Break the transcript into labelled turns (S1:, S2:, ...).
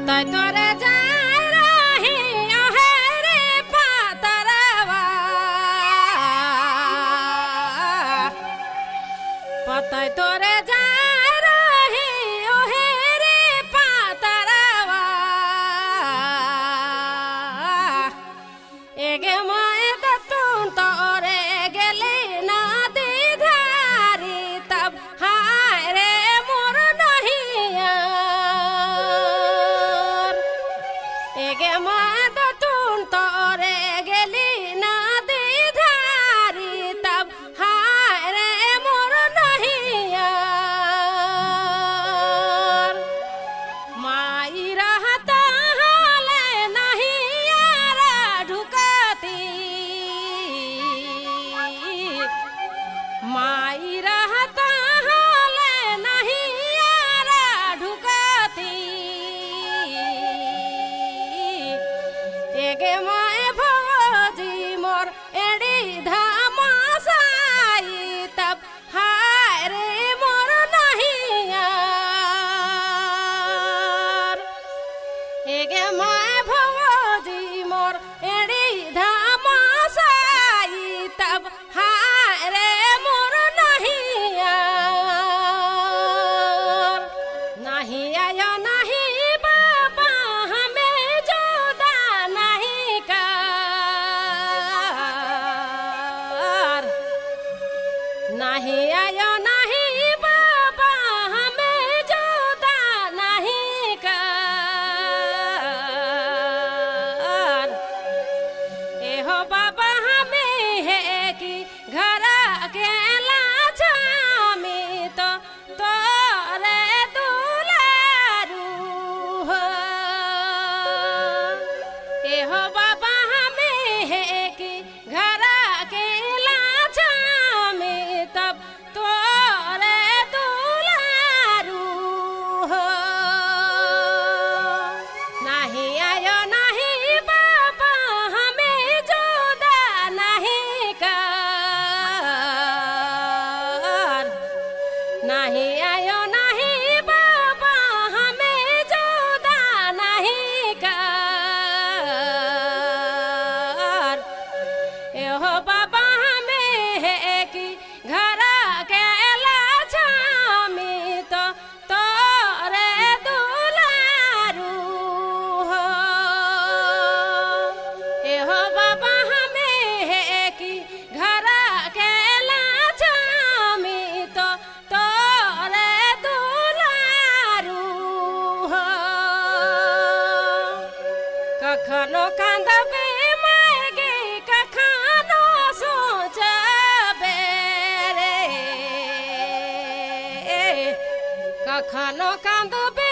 S1: পাতায় তোরে যায় রহি ওহেরে পাতারাবা পাতায় তোরে যায় রহি ওহেরে পাতারাবা এগে মায়ে দতুন তোরে গেলে না দিধারি তব হায় রে মোর নহিয়ার এগে মায়ে দতুন তোরে গেলি না দিধারি তব হায় রে মোর নহিয়ার মাইরা তাহলে নাহিয়ারা ঢুকাতি মাইরা তাহলে নাহিয়ারা ঢুকাতি এগে মায়ে ভজি মোর এড়ি ধামাসাই তব হায় রে মোর নাহিয়ার এগে মায়ে ভজি মোর এড়ি ধামাসাই তব হায় রে মোর নাহিয়ার নাহি আয় নাহি বাবা হমে জুদা নাহি কার নাহি আয় নাহি বাবা হমে জুদা নাহি কার एहो बाबा हमें है कि घर अकेला जामी तो तोरे दुलारू हो एहो बाबा हमें है कि घर अकेला जामी तब तोरे दुलारू हो नहीं आयो नहीं बाबा हमें जुदा नहीं कर नहीं आयो नहीं बाबा हमें जुदा नहीं कर एहो बाबा हमें है कि घर अकेला जामी तो तोरे दुलारू हो एहो बाबा हमें है कि घर अकेला जामी तो तोरे दुलारू हो कखनो कांदबे मागे कखनो सोचबे रे कखनो कांदबे